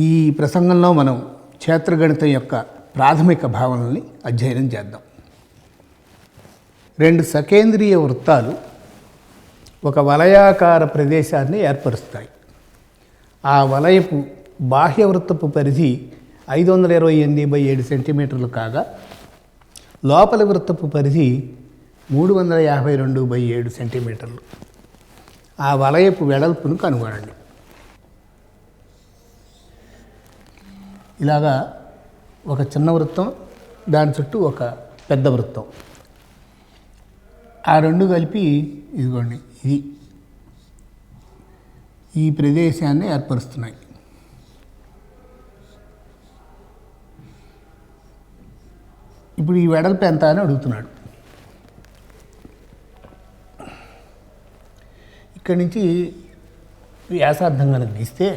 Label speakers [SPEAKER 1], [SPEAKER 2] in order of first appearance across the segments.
[SPEAKER 1] ఈ ప్రసంగంలో మనం క్షేత్రగణితం యొక్క ప్రాథమిక భావనల్ని అధ్యయనం చేద్దాం. రెండు సకేంద్రీయ వృత్తాలు ఒక వలయాకార ప్రదేశాన్ని ఏర్పరుస్తాయి. ఆ వలయపు బాహ్య వృత్తపు పరిధి 528/7 సెంటీమీటర్లు కాగా లోపలి వృత్తపు పరిధి 352/7 సెంటీమీటర్లు. ఆ వలయపు వెడల్పును కనుగొనండి. ఇలాగా ఒక చిన్న వృత్తం, దాని చుట్టూ ఒక పెద్ద వృత్తం, ఆ రెండు కలిపి ఇదిగోండి ఇది ఈ ప్రదేశాన్ని ఏర్పరుస్తున్నాయి. ఇప్పుడు ఈ వెడల్పు ఎంత అని అడుగుతున్నాడు. ఇక్కడి నుంచి వ్యాసార్థం కనుక గీస్తే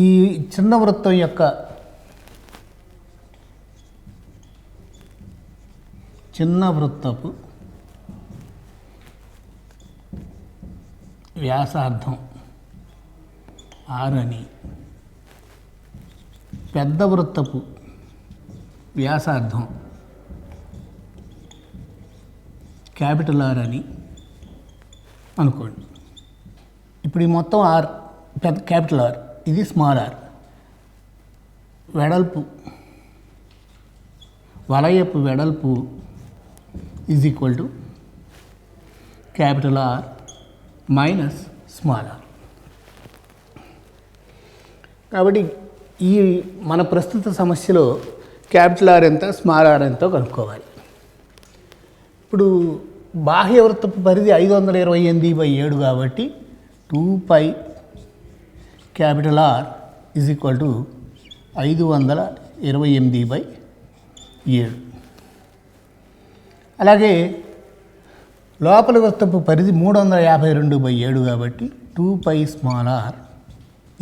[SPEAKER 1] ఈ చిన్న వృత్తం యొక్క చిన్న వృత్తపు వ్యాసార్థం 6 అని, పెద్ద వృత్తపు వ్యాసార్థం క్యాపిటల్ R అని అనుకోండి. ఇప్పుడు ఈ మొత్తం R పెద్ద క్యాపిటల్ R, ఇది స్మాల్ r. వెడల్పు వలయపు వెడల్పు is equal to capital R minus small r. కాబట్టి ఈ మన ప్రస్తుత సమస్యలో క్యాపిటల్ R ఎంత, స్మాల్ r ఎంతో కనుక్కోవాలి. ఇప్పుడు బాహ్య వృత్తపు పరిధి 528/7 కాబట్టి 2π capital R is equal to 528/7. అలాగే లోపల వృత్తపు పరిధి 352/7 కాబట్టి 2π small r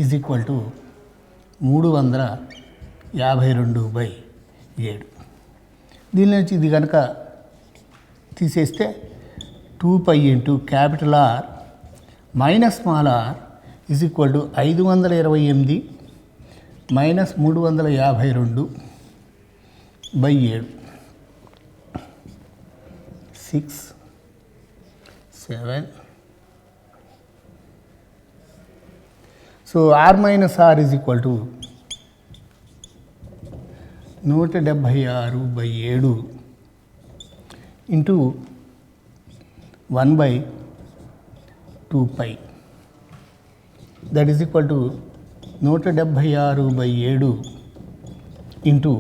[SPEAKER 1] is equal to 352/7. దీని నుంచి ఇది కనుక తీసేస్తే 2π into capital R minus small r is equal to 528 minus 352/7. 6, 7. So r minus r is equal to 176/7 into 1/2π. That is equal to 176/7 into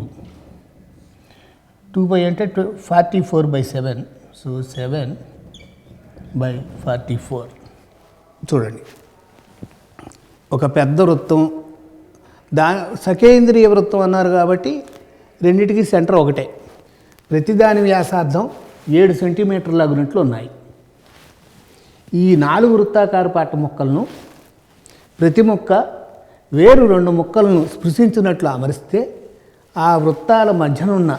[SPEAKER 1] 2π అంటే 44/7. సో 7/44. చూడండి, ఒక పెద్ద వృత్తం, సకేంద్రీయ వృత్తం అన్నారు కాబట్టి రెండిటికి సెంటర్ ఒకటే. ప్రతిదాని వ్యాసార్థం 7 సెంటీమీటర్లు అగినట్లు ఉన్నాయి. ఈ 4 వృత్తాకార పాట ముక్కలను ప్రతి ముక్క వేరు 2 ముక్కలను స్పృశించినట్లు అమరిస్తే ఆ వృత్తాల మధ్యనున్న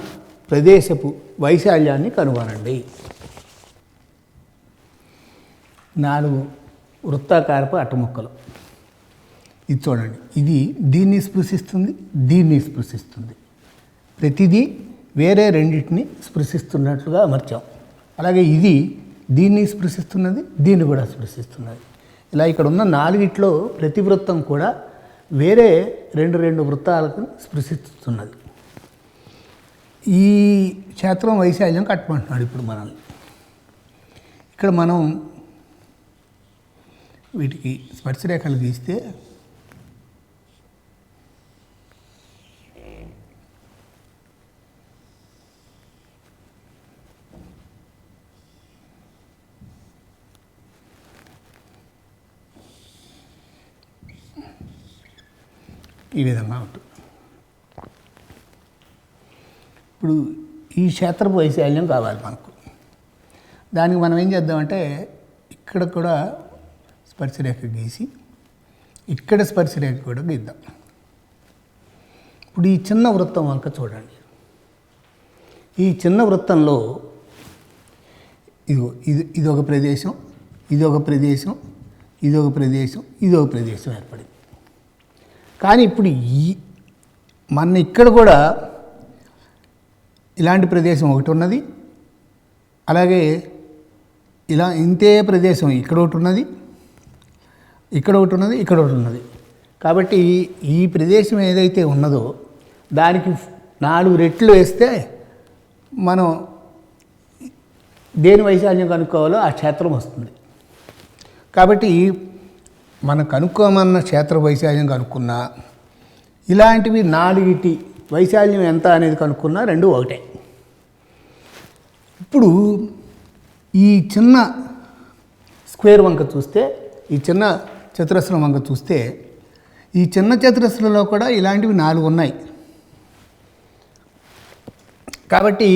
[SPEAKER 1] ప్రదేశపు వైశాల్యాన్ని కనుగొనండి. 4 వృత్తాకారపు అట్టముక్కలు. ఇది చూడండి, ఇది దీన్ని స్పృశిస్తుంది, దీన్ని స్పృశిస్తుంది. ప్రతిదీ వేరే రెండింటిని స్పృశిస్తున్నట్లుగా అమర్చాం. అలాగే ఇది దీన్ని స్పృశిస్తున్నది, దీన్ని కూడా స్పృశిస్తున్నది. ఇలా ఇక్కడ ఉన్న 4 ప్రతి వృత్తం కూడా వేరే 2 వృత్తాలకు స్పృశిస్తున్నది. ఈ క్షేత్రం వైశాల్యం కట్టమంటున్నాడు ఇప్పుడు మనల్ని. ఇక్కడ మనం వీటికి స్పర్శరేఖలు గీస్తే ఈ విధంగా ఉంటుంది. ఇప్పుడు ఈ క్షేత్రపు వైశాల్యం కావాలి మనకు. దానికి మనం ఏం చేద్దామంటే ఇక్కడ కూడా స్పర్శరేఖ గీసి ఇక్కడ స్పర్శరేఖ కూడా గీద్దాం. ఇప్పుడు ఈ చిన్న వృత్తం వంక చూడండి. ఈ చిన్న వృత్తంలో ఇది ఒక ప్రదేశం, ఇది ఒక ప్రదేశం, ఇదొక ప్రదేశం, ఇదొక ప్రదేశం ఏర్పడింది. కానీ ఇప్పుడు మన ఇక్కడ కూడా ఇలాంటి ప్రదేశం ఒకటి ఉన్నది, అలాగే ఇంతే ప్రదేశం ఇక్కడ ఒకటి ఉన్నది, ఇక్కడ ఒకటి ఉన్నది, ఇక్కడ ఒకటి ఉన్నది. కాబట్టి ఈ ప్రదేశం ఏదైతే ఉన్నదో దానికి 4 రెట్లు వేస్తే మనం దేని వైశాల్యం కనుక్కోవాలో ఆ క్షేత్రం వస్తుంది. కాబట్టి మనం కనుక్కోమన్న క్షేత్ర వైశాల్యం కనుక్కున్నా, ఇలాంటివి 4 వైశాల్యం ఎంత అనేది కనుక్కున్నా 2 ఒకటే. ఇప్పుడు ఈ చిన్న స్క్వేర్ వంక చూస్తే, ఈ చిన్న చతురస్రం వంక చూస్తే, ఈ చిన్న చతురస్రంలో కూడా ఇలాంటివి 4 ఉన్నాయి. కాబట్టి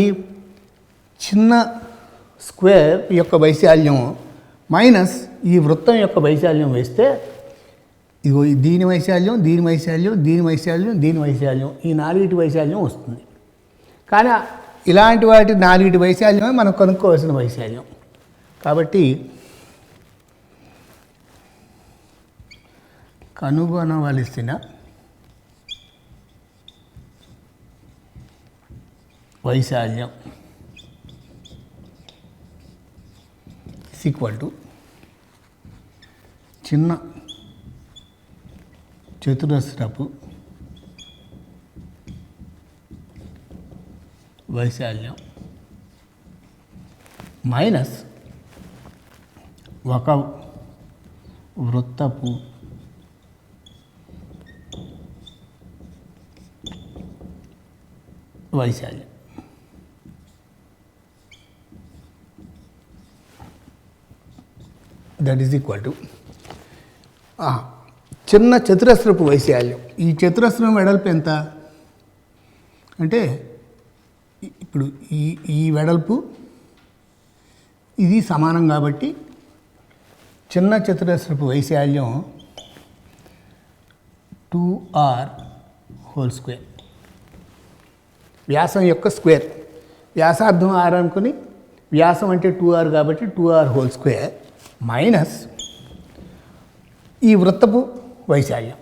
[SPEAKER 1] చిన్న స్క్వేర్ యొక్క వైశాల్యం మైనస్ ఈ వృత్తం యొక్క వైశాల్యం వేస్తే, ఇదిగో దీని వైశాల్యం, దీని వైశాల్యం, దీని వైశాల్యం, దీని వైశాల్యం, ఈ 4 వైశాల్యం వస్తుంది. కానీ ఇలాంటి వాటి 4 వైశాల్యమే మనం కనుక్కోవాల్సిన వైశాల్యం. కాబట్టి కనుగొనవలసిన వైశాల్యం ఈక్వల్ టు చిన్న చతురస్రపు వైశాల్యం మైనస్ ఒక వృత్తపు వైశాల్యం. దట్ ఈజ్ ఈక్వల్ టు చిన్న చతురస్రపు వైశాల్యం. ఈ చతురస్రం వెడల్పు ఎంత అంటే, ఇప్పుడు ఈ వెడల్పు ఇది సమానం కాబట్టి చిన్న చతురస్రపు వైశాల్యం 2r హోల్ స్క్వేర్. వ్యాసం యొక్క స్క్వేర్, వ్యాసార్థం r అనుకుని వ్యాసం అంటే 2r కాబట్టి 2r హోల్ స్క్వేర్ మైనస్ ఈ వృత్తపు వైశాల్యం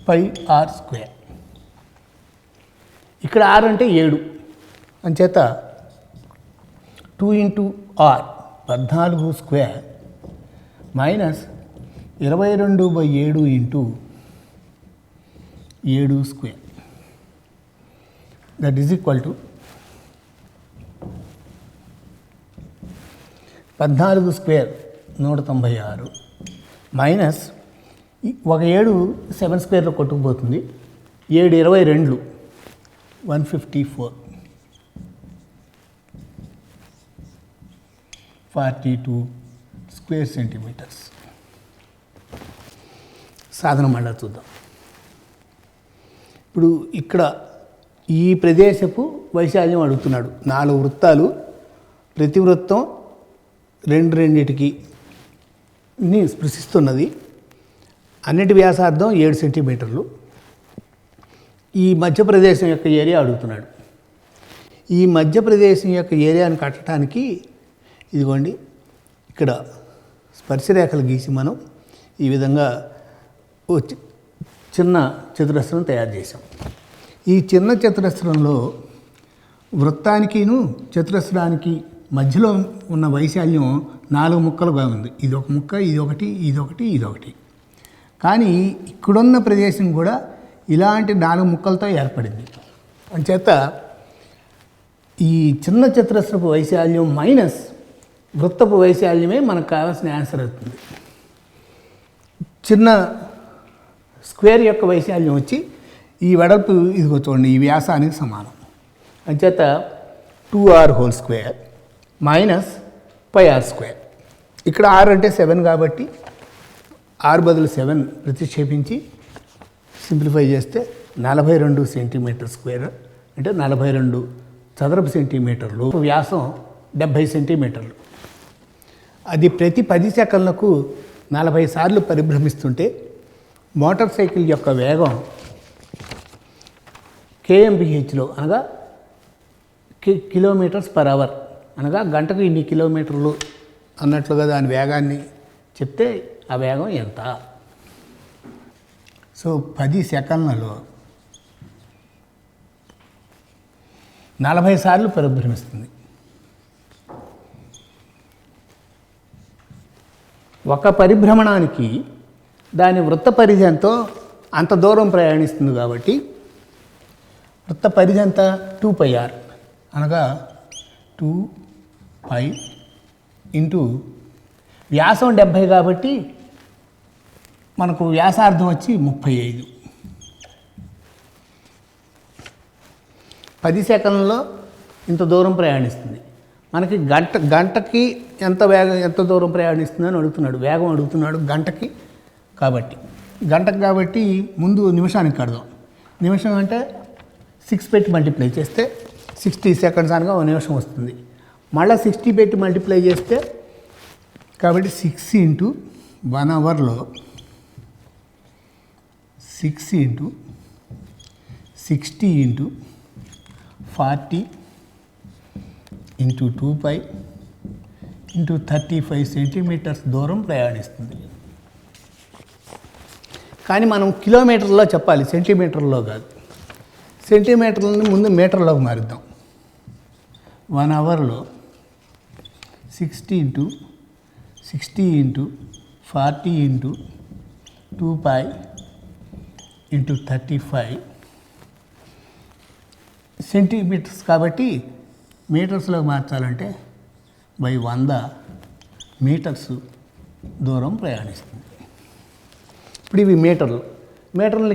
[SPEAKER 1] πr స్క్వేర్. ఇక్కడ r అంటే 7 అంచేత 2 × r 14 square minus 22/7 × 7 square. That is equal to 14 square 196 minus ఒక 7 7 స్క్వేర్లో కొట్టుకుపోతుంది, 7 22 154 42 స్క్వేర్ సెంటీమీటర్స్. సాధన మళ్ళా చూద్దాం. ఇప్పుడు ఇక్కడ ఈ ప్రదేశపు వైశాల్యం అడుగుతున్నాడు. 4 వృత్తాలు, ప్రతి వృత్తం 2 స్పృశిస్తున్నది. అన్నిటి వ్యాసార్థం 7 సెంటీమీటర్లు. ఈ మధ్య ప్రదేశం యొక్క ఏరియా అడుగుతున్నాడు. ఈ మధ్య ప్రదేశం యొక్క ఏరియాను కట్టడానికి ఇదిగోండి ఇక్కడ స్పర్శరేఖలు గీసి మనం ఈ విధంగా చిన్న చతురస్రం తయారు చేసాం. ఈ చిన్న చతురస్రంలో వృత్తానికిను చతురస్రానికి మధ్యలో ఉన్న వైశాల్యం 4 ముక్కలుగా ఉంది. ఇదొక ముక్క, ఇదొకటి, ఇదొకటి, ఇదొకటి. కానీ ఇక్కడున్న ప్రదేశం కూడా ఇలాంటి 4 ముక్కలతో ఏర్పడింది. అంచేత ఈ చిన్న చతురస్రపు వైశాల్యం మైనస్ వృత్తపు వైశాల్యమే మనకు కావాల్సిన ఆన్సర్ అవుతుంది. చిన్న స్క్వేర్ యొక్క వైశాల్యం వచ్చి ఈ వెడల్పు ఇదిగో చూడండి, ఈ వ్యాసానికి సమానం. అంచేత 2r whole square minus πr square. ఇక్కడ r అంటే 7 కాబట్టి r బదులు 7 ప్రతిక్షేపించి సింప్లిఫై చేస్తే 42 సెంటీమీటర్ స్క్వేర్ అంటే 42 చదరపు సెంటీమీటర్లు. వ్యాసం 70 సెంటీమీటర్లు. అది ప్రతి 10 సెకన్లకు 40 సార్లు పరిభ్రమిస్తుంటే మోటార్ సైకిల్ యొక్క వేగం kmph అనగా కిలోమీటర్స్ పర్ అవర్ అనగా గంటకు ఇన్ని కిలోమీటర్లు అన్నట్లుగా దాని వేగాన్ని చెప్తే ఆ వేగం ఎంత. సో 10 సెకన్లలో 40 సార్లు పరిభ్రమిస్తుంది. ఒక పరిభ్రమణానికి దాని వృత్త పరిధి ఎంతో అంత దూరం ప్రయాణిస్తుంది కాబట్టి వృత్త పరిధి ఎంత 2πr, అనగా 2π ఇంటూ వ్యాసం 70 కాబట్టి మనకు వ్యాసార్థం వచ్చి 35. 10 సెకండ్లలో ఇంత దూరం ప్రయాణిస్తుంది. మనకి గంటకి ఎంత దూరం ప్రయాణిస్తుంది అని అడుగుతున్నాడు, వేగం అడుగుతున్నాడు గంటకి కాబట్టి ముందు నిమిషానికి కడదాం. నిమిషం అంటే 6 పెట్టి మల్టిప్లై చేస్తే 60 సెకండ్స్ అనగా 1 నిమిషం వస్తుంది. మళ్ళీ 60 పెట్టి మల్టిప్లై చేస్తే కాబట్టి 6 ఇంటూ 1 అవర్లో 6 into 60 into 40 into 2π into 35 centimetres దూరం ప్రయాణిస్తుంది. కానీ మనం కిలోమీటర్లో చెప్పాలి, సెంటీమీటర్లో కాదు. సెంటీమీటర్లని ముందు మీటర్లోకి మారుద్దాం. 1 అవర్లో 60 ఇంటూ 40 ఇంటూ 2π ఇంటూ 35 సెంటీమీటర్స్ కాబట్టి మీటర్స్లోకి మార్చాలంటే 100 మీటర్స్ దూరం ప్రయాణిస్తుంది. ఇప్పుడు ఇవి మీటర్లు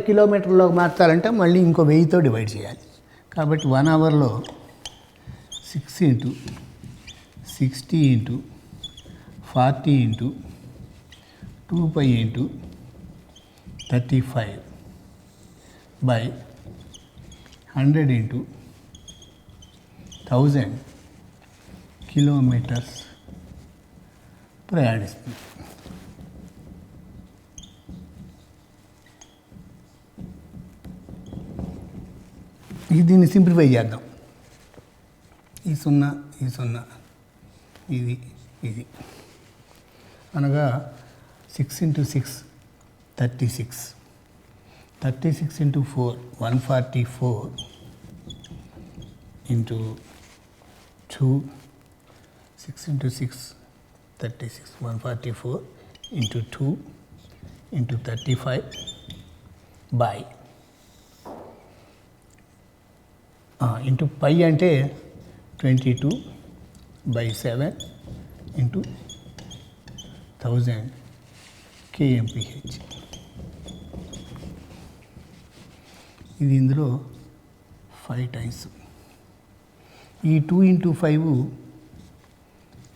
[SPEAKER 1] కిలోమీటర్లోకి మార్చాలంటే మళ్ళీ ఇంకో 1000తో డివైడ్ చేయాలి. కాబట్టి 1 అవర్లో 6 into 60 into 40 into 2π into 35 by 100 into 1000 kilometres ప్రయాణిస్తుంది. దీన్ని సింప్లిఫై చేద్దాం. ఈ 0 ఇది అనగా 6 into 6 36 into 4 144 into 2 6 into 6 36 144 into 2 into 35 by into pi అంటే 22/7 ఇంటూ 1000 kmph. ఇది ఇందులో 5 టైమ్స్. ఈ 2 ఇంటూ 5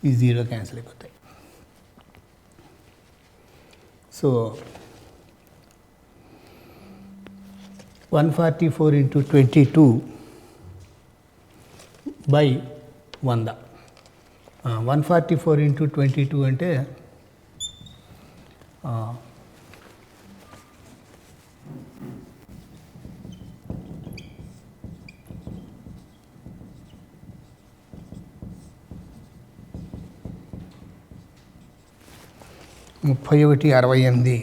[SPEAKER 1] ఈ 0 క్యాన్సిల్ అయిపోతాయి. So 144 into 22 by 100. 144 ఇంటూ 22 అంటే 3168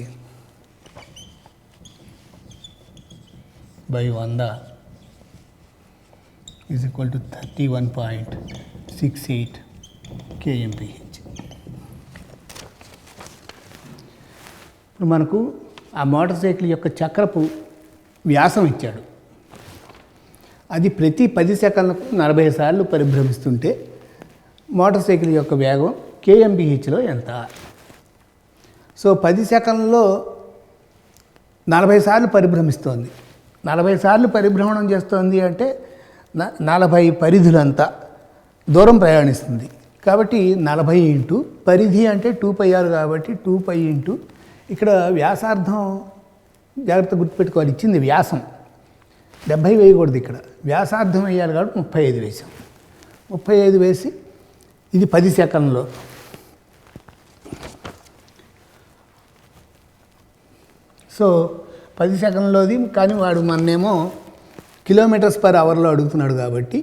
[SPEAKER 1] by 100 is equal to 31.68 kmph. ఇప్పుడు మనకు ఆ మోటార్ సైకిల్ యొక్క చక్రపు వ్యాసం ఇచ్చాడు. అది ప్రతి 10 సెకన్లకు 40 సార్లు పరిభ్రమిస్తుంటే మోటార్ సైకిల్ యొక్క వేగం kmpHలో ఎంత? సో 10 సెకన్లలో 40 సార్లు పరిభ్రమిస్తోంది. 40 సార్లు పరిభ్రమణం చేస్తోంది అంటే 40 పరిధులంతా దూరం ప్రయాణిస్తుంది. కాబట్టి 40 ఇంటూ పరిధి అంటే 2πr కాబట్టి 2π ఇంటూ ఇక్కడ వ్యాసార్థం జాగ్రత్త గుర్తుపెట్టుకోవాలి. ఇచ్చింది వ్యాసం 70 వేయకూడదు, ఇక్కడ వ్యాసార్థం వేయాలి కాబట్టి 35 వేసాం. 35 వేసి ఇది 10 సెకన్లో. సో 10 సెకన్లోది, కానీ వాడు మన్నేమో కిలోమీటర్స్ పర్ అవర్లో అడుగుతున్నాడు కాబట్టి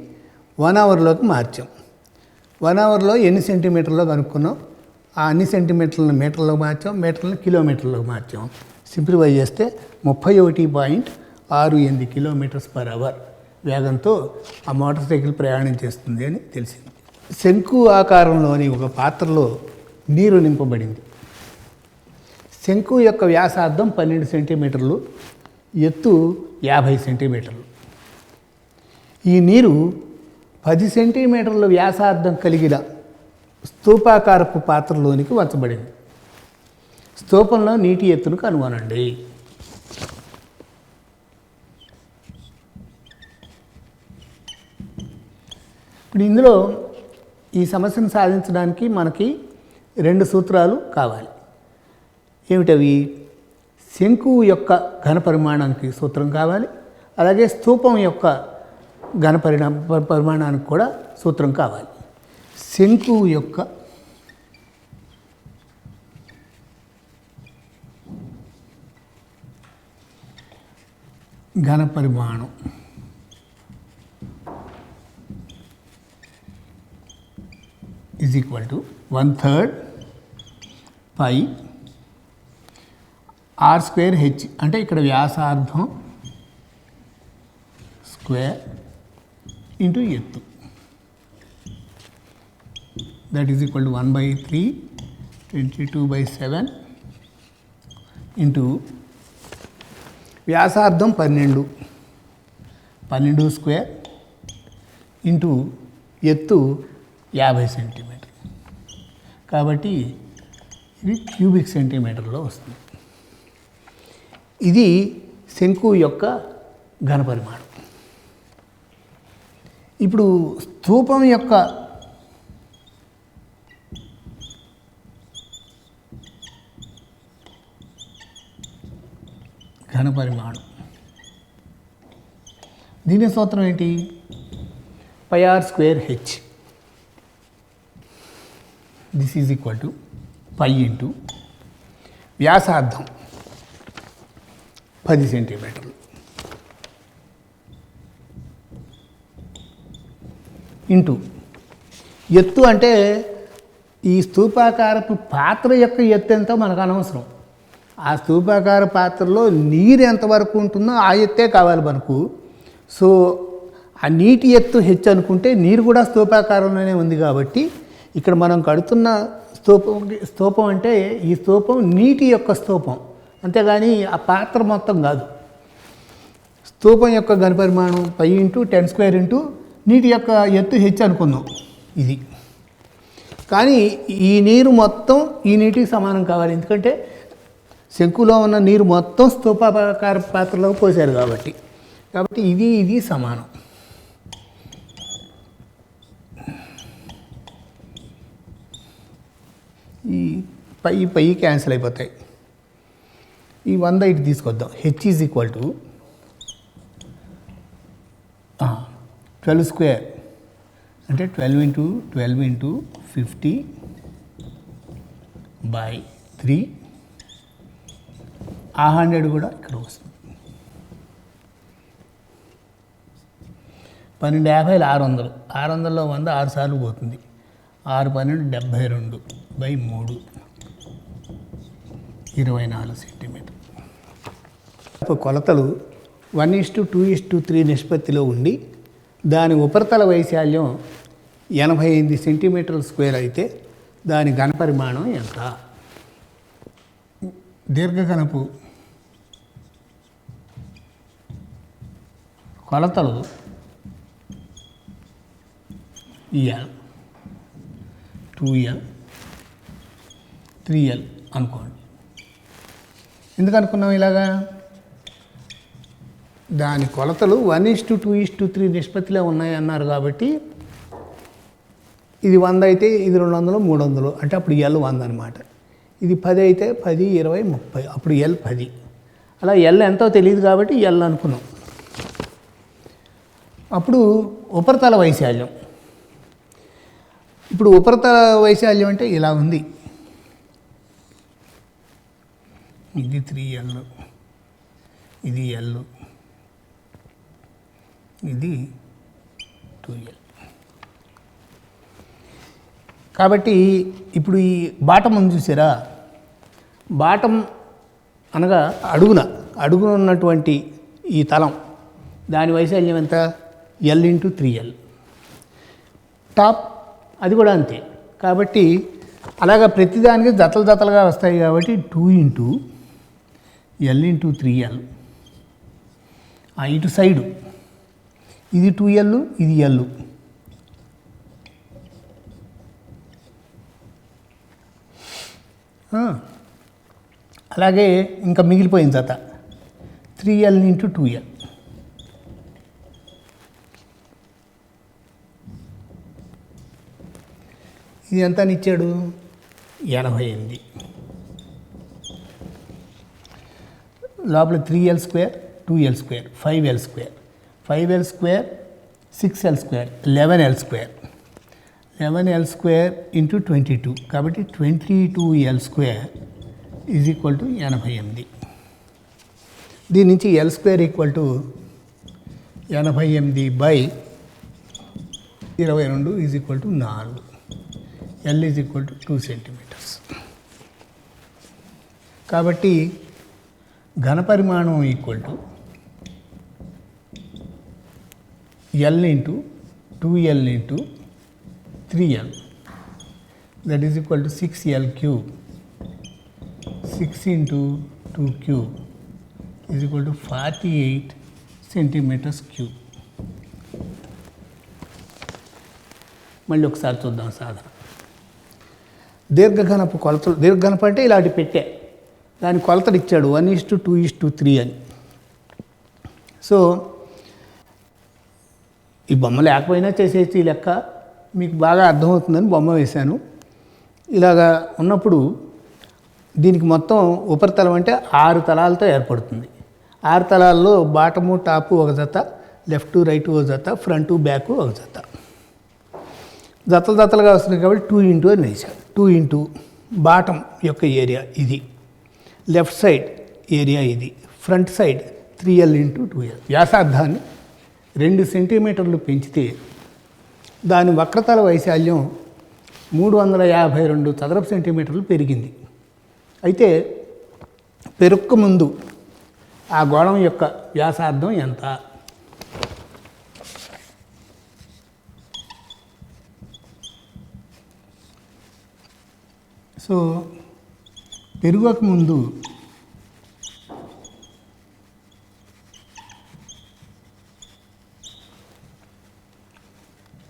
[SPEAKER 1] 1 అవర్లోకి మార్చాం. 1 అవర్లో ఎన్ని సెంటీమీటర్లో కనుక్కున్నాం, ఆ అన్ని సెంటీమీటర్లను మీటర్లకు మార్చాం, మీటర్లను కిలోమీటర్లకు మార్చాం. సింప్లిఫై చేస్తే 31.68 km/h వేగంతో ఆ మోటార్ సైకిల్ ప్రయాణం చేస్తుంది అని తెలిసింది. శంకు ఆకారంలోని ఒక పాత్రలో నీరు నింపబడింది. శంకు యొక్క వ్యాసార్థం 12 సెంటీమీటర్లు, ఎత్తు 50 సెంటీమీటర్లు. ఈ నీరు 10 సెంటీమీటర్ల వ్యాసార్థం కలిగిన స్తూపాకారపు పాత్రలోనికి వంచబడింది. స్తూపంలో నీటి ఎత్తును కనుగొనండి. ఇప్పుడు ఇందులో ఈ సమస్యను సాధించడానికి మనకి 2 సూత్రాలు కావాలి. ఏమిటవి? శంకువు యొక్క ఘనపరిమాణానికి సూత్రం కావాలి, అలాగే స్తూపం యొక్క పరిమాణానికి కూడా సూత్రం కావాలి. శంకువు యొక్క ఘనపరిమాణం is equal to 1/3 pi r²h, అంటే ఇక్కడ వ్యాసార్థం స్క్వేర్ ఇంటూ ఎత్తు, that is equal to 1/3 22/7 into వ్యాసార్థం 12² ఇంటూ ఎత్తు 50 సెంటీమీటర్. కాబట్టి ఇది క్యూబిక్ సెంటీమీటర్లో వస్తుంది. ఇది శంకు యొక్క ఘనపరిమాణం. ఇప్పుడు స్తూపం యొక్క ఘనపరిమాణం, దీని సూత్రం ఏంటి? πr²h. This is equal to π into వ్యాసార్థం 10 సెంటీమీటర్లు ఇంటూ ఎత్తు, అంటే ఈ స్తూపాకారపు పాత్ర యొక్క ఎత్తు ఎంతో మనకు అనవసరం. ఆ స్తూపాకార పాత్రలో నీరు ఎంతవరకు ఉంటుందో ఆ ఎత్తే కావాలి మనకు. సో ఆ నీటి ఎత్తు హెచ్చు అనుకుంటే నీరు కూడా స్తూపాకారంలోనే ఉంది కాబట్టి ఇక్కడ మనం కడుతున్న స్తూపం అంటే ఈ స్తూపం నీటి యొక్క స్తూపం, అంతేగాని ఆ పాత్ర మొత్తం కాదు. స్తూపం యొక్క ఘనపరిమాణం π ఇంటూ 10² ఇంటూ నీటి యొక్క ఎత్తు హెచ్చు అనుకుందాం ఇది. కానీ ఈ నీరు మొత్తం ఈ నీటికి సమానం కావాలి, ఎందుకంటే శంకులో ఉన్న నీరు మొత్తం స్తూపాకార పాత్రలోకి పోసారు కాబట్టి ఇది సమానం. ఈ పై క్యాన్సిల్ అయిపోతాయి. ఈ 100 ఇటు తీసుకొద్దాం. హెచ్ ఈజ్ ఈక్వల్ టు 12² అంటే 12 ఇంటూ 50/3. ఆ 100 కూడా ఇక్కడ వస్తుంది. 1250 600. 600లో 100 6 సార్లు పోతుంది. 6 12 72/3 24 సెంటీమీటర్. కొలతలు 1:2:3 నిష్పత్తిలో ఉండి దాని ఉపరితల వైశాల్యం 85 సెంటీమీటర్ల స్క్వేర్ అయితే దాని ఘనపరిమాణం ఎంత? దీర్ఘఘనపు కొలతలు EL 2L 3L అనుకోండి. ఎందుకు అనుకున్నాం ఇలాగా? దాని కొలతలు 1:2:3 నిష్పత్తిలో ఉన్నాయి అన్నారు కాబట్టి ఇది 100 అయితే ఇది 200 300, అంటే అప్పుడు L 100 అనమాట. ఇది 10 అయితే 10 20 30, అప్పుడు L 10. అలా L ఎంతో తెలియదు కాబట్టి L అనుకున్నాం. అప్పుడు ఉపరితల వైశాల్యం. ఇప్పుడు ఉపరితల వైశాల్యం అంటే ఇలా ఉంది. ఇది 3L, ఇది L, ఇది 2L. కాబట్టి ఇప్పుడు ఈ బాటం ఉంది చూసారా, బాటం అనగా అడుగున ఉన్నటువంటి ఈ తలం, దాని వైశాల్యం ఎంత? L×3L. టాప్ అది కూడా అంతే. కాబట్టి అలాగా ప్రతిదానికి జతలుగా వస్తాయి కాబట్టి 2×L×3L. ఇటు సైడు ఇది 2L, ఇది L. అలాగే ఇంకా మిగిలిపోయిన జత 3L×2L. ఇది ఎంత ఇచ్చాడు? 88. లోపల 3L², 2L², 5L², 5L² 6L² 11L², 11L²×22 కాబట్టి 22L² ఈజ్ ఈక్వల్ టు 88. దీని నుంచి L² equal to 88/22 is equal to 4. L is equal to 2 centimetres. కాబట్టి ఘనపరిమాణం equal to L×2L×3L, that is equal to 6L³ 6×2³ is equal to 48 centimetres cube. మళ్ళీ ఒకసారి చూద్దాం సాధన. దీర్ఘఘనపు కొలతలు, దీర్ఘఘనపు అంటే ఇలాంటి పెట్టే దాని కొలతలు ఇచ్చాడు 1:2:3 అని. సో ఈ బొమ్మ లేకపోయినా చేసేసి లెక్క మీకు బాగా అర్థమవుతుందని బొమ్మ వేశాను. ఇలాగా ఉన్నప్పుడు దీనికి మొత్తం ఉపరితలం అంటే 6 తలాలతో ఏర్పడుతుంది. 6 తలాల్లో బాటము టాపు ఒక జత, లెఫ్ట్ రైట్ ఒక జత, ఫ్రంట్ బ్యాక్ ఒక జత. జతలుగా వస్తుంది కాబట్టి 2× అని వేశాడు. 2× బాటం యొక్క ఏరియా ఇది, లెఫ్ట్ సైడ్ ఏరియా ఇది, ఫ్రంట్ సైడ్ 3L×2L. వ్యాసార్థాన్ని 2 సెంటీమీటర్లు పెంచితే దాని వక్రతల వైశాల్యం 352 చదరపు సెంటీమీటర్లు పెరిగింది. అయితే పెరుక్క ముందు ఆ గోళం యొక్క వ్యాసార్థం ఎంత? సో పెరుగక ముందు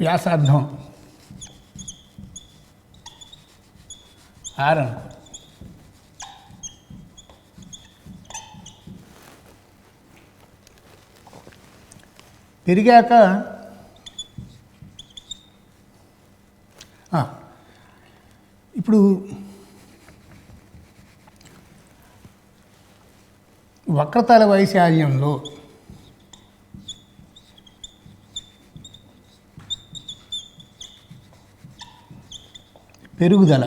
[SPEAKER 1] వ్యాసార్థం R అనుకో. పెరిగాక ఇప్పుడు వక్రతల వైశాల్యంలో పెరుగుదల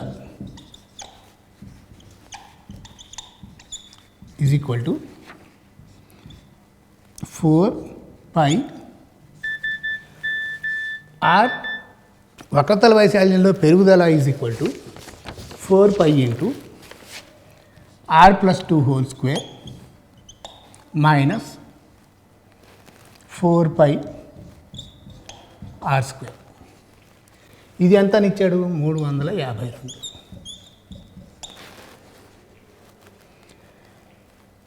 [SPEAKER 1] ఈజ్ ఈక్వల్ టు 4πr. వక్రతల వైశాల్యంలో పెరుగుదల is equal to 4π r+2² minus 4πr². ఇది ఎంత ఇచ్చాడు? 352.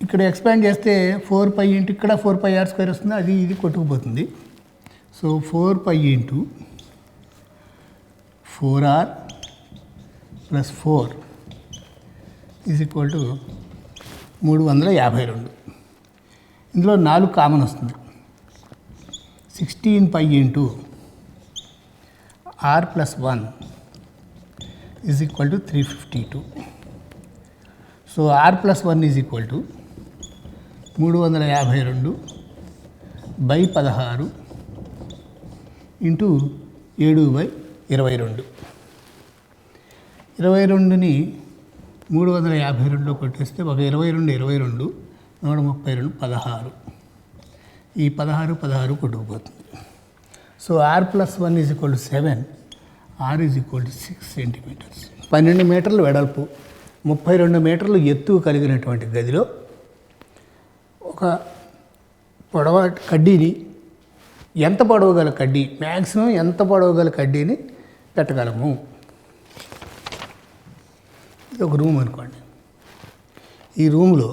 [SPEAKER 1] ఇక్కడ ఎక్స్పాండ్ చేస్తే 4π ఇక్కడ 4πr² వస్తుంది, అది ఇది కొట్టుకుపోతుంది. So 4π × 4r + 4 is equal to 352. ఇందులో 4 కామన్ వస్తుంది. 16π × r+1 is equal to 352. So r+1 is equal to 352/16 × 7/22. 22ని 352లో కొట్టేస్తే ఒక 22 132 16. ఈ 16 కొట్టుకుపోతుంది. So r+1 is equal to 7, R is equal to 6 centimetres. 12 మీటర్లు వెడల్పు 32 మీటర్లు ఎత్తు కలిగినటువంటి గదిలో ఒక పొడవ కడ్డీని ఎంత పొడవగల కడ్డీ, మ్యాక్సిమం ఎంత పొడవగల కడ్డీని పెట్టగలము. ఇది ఒక రూమ్ అనుకోండి. ఈ రూమ్లో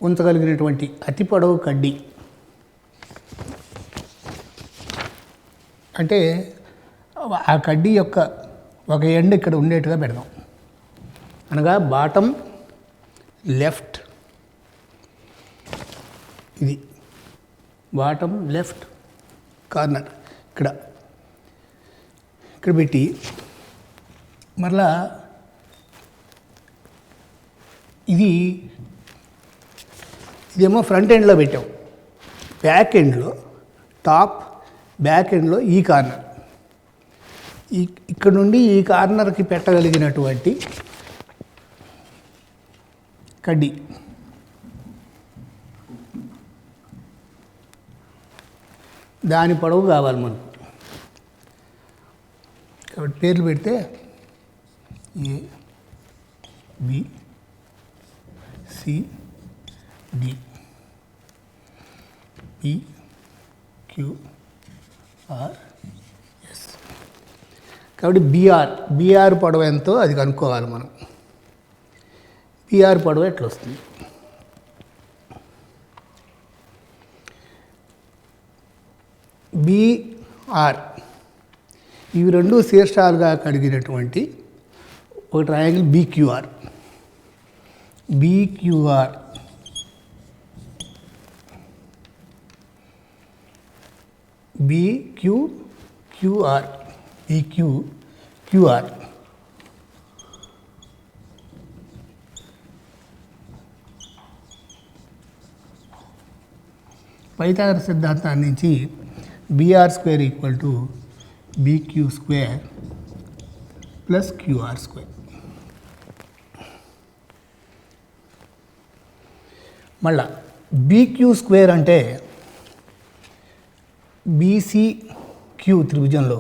[SPEAKER 1] ఉంచగలిగినటువంటి అతి పొడవు కడ్డీ అంటే ఆ కడ్డీ యొక్క ఒక ఎండ్ ఇక్కడ ఉండేట్టుగా పెడదాం. అనగా బాటమ్ లెఫ్ట్, ఇది బాటమ్ లెఫ్ట్ కార్నర్ ఇక్కడ పెట్టి మరలా ఇదేమో ఫ్రంట్ ఎండ్లో పెట్టాం. బ్యాక్ ఎండ్లో బ్యాక్ ఎండ్లో ఈ కార్నర్, ఇక్కడ నుండి ఈ కార్నర్కి పెట్టగలిగినటువంటి కడ్డీ దాని పొడవు కావాలి మనకు. కాబట్టి పేర్లు పెడితే ఏ బి సి డి ఈ క్యూ ఆర్ ఎస్. కాబట్టి బీఆర్ పొడవు ఎంతో అది కనుక్కోవాలి మనం. బీఆర్ పొడవు ఎట్లా వస్తుంది? బీఆర్ ఇవి రెండు శీర్షాలుగా కలిగినటువంటి ఒక ట్రయాంగిల్ బీక్యూఆర్. BQQR పైథాగరస్ సిద్ధాంతాన్ని నుంచి BR square equal to BQ square plus QR square. మళ్ళా బీక్యూ స్క్వేర్ అంటే బీసీక్యూ త్రిభుజంలో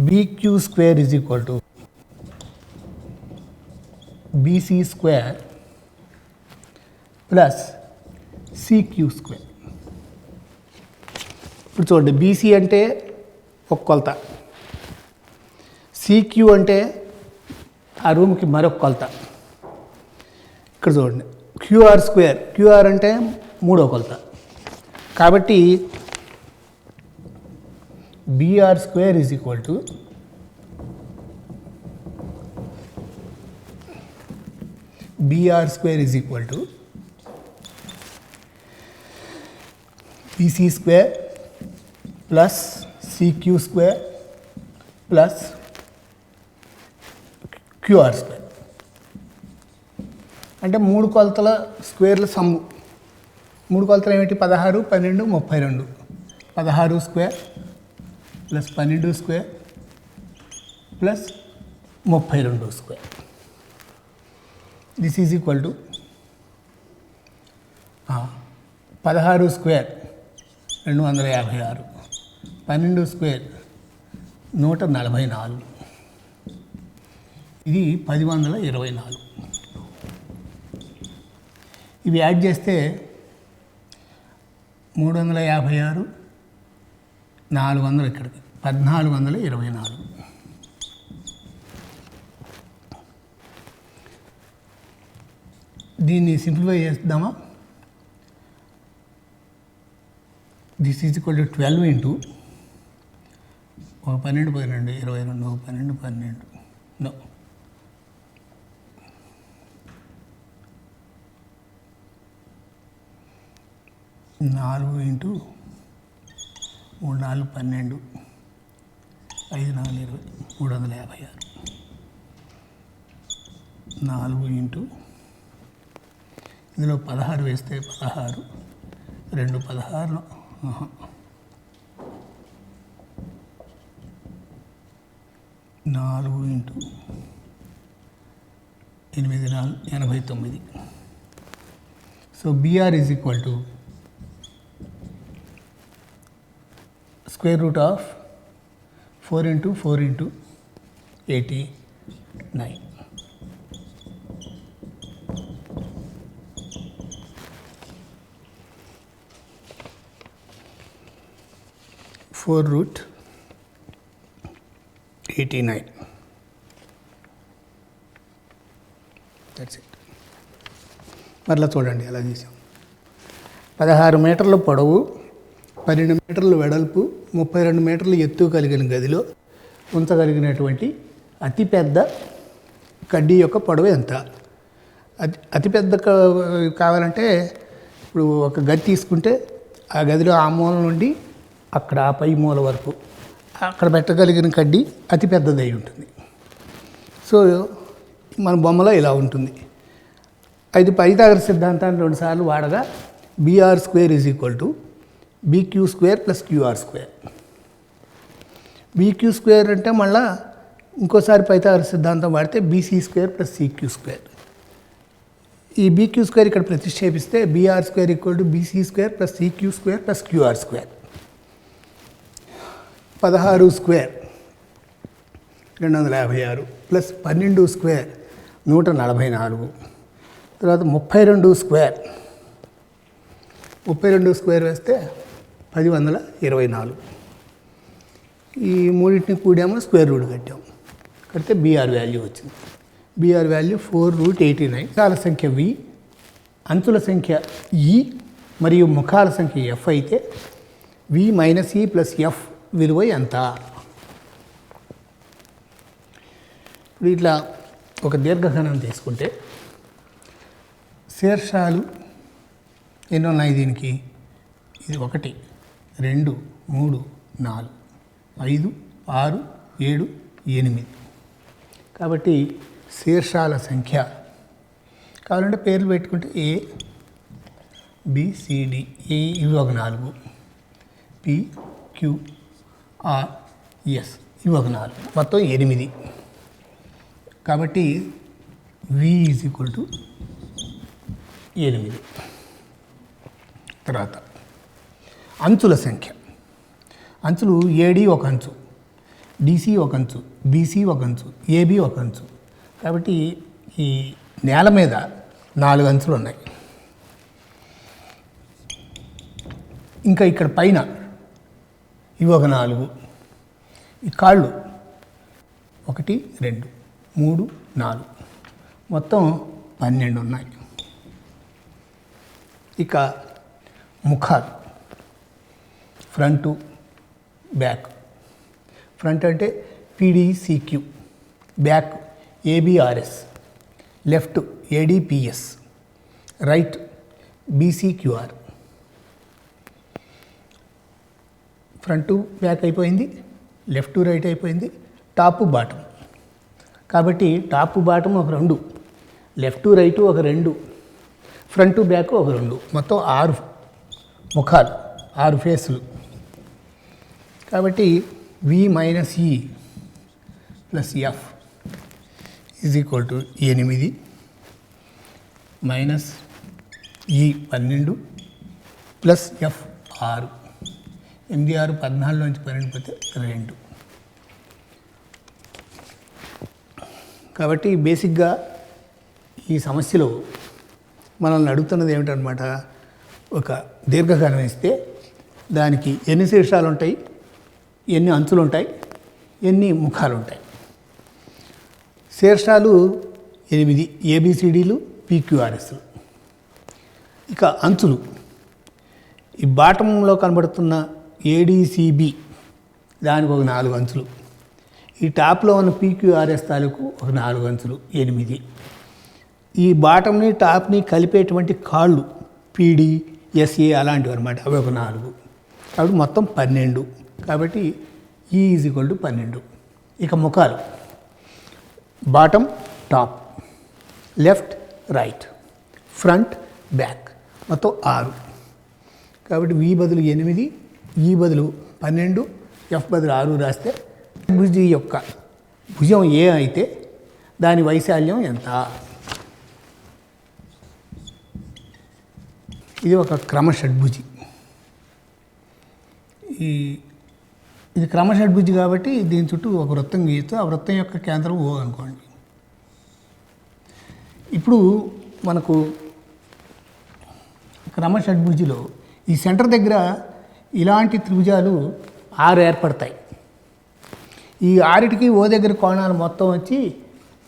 [SPEAKER 1] BQ square is equal to BC square plus CQ square. ఇప్పుడు చూడండి, బీసీ అంటే ఒక కొలత, సిక్యూ అంటే ఆ రూమ్కి మరొక కొలత. ఇక్కడ చూడండి, క్యూఆర్ అంటే మూడో కొలత. కాబట్టి BR square is equal to BC square plus CQ square plus QR square. అంటే మూడు కొలతల స్క్వేర్ల సమ్ము. మూడు కొలతలు ఏమిటి? 16, 12, 32. 16 square plus 12 square plus 32 square. This is equal to 16 square 256, 12 square 144, ఇది 1024. ఇవి యాడ్ చేస్తే 356, 400 ఇక్కడికి 1424. దీన్ని సింప్లిఫై చేద్దామా? This is equal to 12 into 12, 12, 22, 12, 12. No, 4 into 3, 4, 12, 5, 4, 20, 356. 4 into ఇందులో 16 వేస్తే 16, 2, 16, 4 into 8, 4, 89. So BR is equal to square root of 4 into 4 into 89. Four root 89. That's it. మరలా చూడండి ఎలా చేసాం. 16 మీటర్ల పొడవు, 12 మీటర్ల వెడల్పు, 32 మీటర్ల ఎత్తు కలిగిన గదిలో ఉంచగలిగినటువంటి అతిపెద్ద కడ్డీ యొక్క పొడవు ఎంత? అతిపెద్ద కావాలంటే ఇప్పుడు ఒక గది తీసుకుంటే ఆ గదిలో ఆ మూల నుండి అక్కడ ఆ పై మూల వరకు అక్కడ పెట్టగలిగిన కడ్డీ అతిపెద్దదై ఉంటుంది. సో మన బొమ్మలో ఇలా ఉంటుంది. ఇది పైథాగరస్ సిద్ధాంతాన్ని 2 సార్లు వాడగా br square is equal to bq square plus qr square. bq square అంటే మళ్ళీ ఇంకోసారి పైథాగరస్ సిద్ధాంతం వాడితే bc square plus cq square. ఈ bq square ఇక్కడ ప్రతిక్షేపిస్తే br square equal to bc square plus cq square plus qr square. 16 square 256 plus 12 square 144, తర్వాత 32 square 32 square వేస్తే 1024. ఈ మూడింటిని కూడామో స్క్వేర్ రూట్ కట్టాం, కడితే బీఆర్ వాల్యూ వచ్చింది. BR value 4 root 89. ముఖాల సంఖ్య వి, అంచుల సంఖ్య ఈ మరియు ముఖాల సంఖ్య ఎఫ్ అయితే వి మైనస్ ఈ ప్లస్ ఎఫ్ విలువ ఎంత? ఇప్పుడు ఇట్లా ఒక దీర్ఘఘనం తీసుకుంటే శీర్షాలు ఎన్ని ఉన్నాయి దీనికి? ఇది 1 2 3 4 5 6 7 8. కాబట్టి శీర్షాల సంఖ్య కావాలంటే పేర్లు పెట్టుకుంటే ఏ బిసిడి, ఏ ఇవి ఒక 4, పి క్యూ ఆర్ ఎస్ ఇవి ఒక 4, మొత్తం 8. కాబట్టి వి ఈజ్ ఈక్వల్ టు 8. తర్వాత అంచుల సంఖ్య. అంచులు ఏడి ఒక అంచు, డిసి ఒక అంచు, బీసీ ఒక అంచు, ఏబి ఒక అంచు. కాబట్టి ఈ నేల మీద 4 అంచులు ఉన్నాయి. ఇంకా ఇక్కడ పైన ఇవి ఒక 4, ఈ కాళ్ళు 1 2 3 4, మొత్తం 12 ఉన్నాయి. ఇక ముఖాలు ఫ్రంట్ బ్యాక్. ఫ్రంట్ అంటే PDCQ, back ABRS, left ADPS, right BCQR. Front back అయిపోయింది, లెఫ్ట్ రైట్ అయిపోయింది, టాప్ బాటం. కాబట్టి టాప్ బాటం ఒక 2, లెఫ్ట్ రైట్ ఒక 2, ఫ్రంట్ బ్యాక్ ఒక 2, మొత్తం 6 ముఖాలు, 6 ఫేసులు. కాబట్టి వి మైనస్ ఈ plus F is equal to 8 minus ఈ 12 ప్లస్ ఎఫ్ 6. 8 6 14 నుంచి 12 పోతే 2. కాబట్టి బేసిక్గా ఈ సమస్యలో మనల్ని అడుగుతున్నది ఏమిటనమాట, ఒక దీర్ఘఘనం ఇస్తే దానికి ఎన్ని శీర్షాలు ఉంటాయి, ఎన్ని అంచులు ఉంటాయి, ఎన్ని ముఖాలు ఉంటాయి. శీర్షాలు 8 ఏబిసిడీలు పీక్యూఆర్ఎస్లు. ఇక అంచులు ఈ బాటంలో కనబడుతున్న ఏడిసిబి, దానికి ఒక 4 అంచులు. ఈ టాప్లో ఉన్న పీక్యూఆర్ఎస్ తాలూకు ఒక 4 అంచులు 8. ఈ బాటంని టాప్ని కలిపేటువంటి కాళ్ళు పీడి ఎస్ఏ అలాంటివి అనమాట, అవి ఒక 4. కాబట్టి మొత్తం 12. కాబట్టి ఈ ఈజ్ ఈక్వల్ టు 12. ఇక ముఖాలు bottom top, left right, front back, మొత్తం 6. కాబట్టి వి బదులు 8, ఈ బదులు 12, ఎఫ్ బదులు 6 రాస్తే భుజి యొక్క భుజం ఏ అయితే దాని వైశాల్యం ఎంత? ఇది ఒక క్రమషడ్భుజి. ఈ ఇది క్రమషడ్భుజి కాబట్టి దీని చుట్టూ ఒక వృత్తం గీయచ్చు. ఆ వృత్తం యొక్క కేంద్రం ఓ అనుకోండి. ఇప్పుడు మనకు క్రమషడ్భుజిలో ఈ సెంటర్ దగ్గర ఇలాంటి త్రిభుజాలు 6 ఏర్పడతాయి. ఈ 6టికి ఓ దగ్గర కోణాలు మొత్తం వచ్చి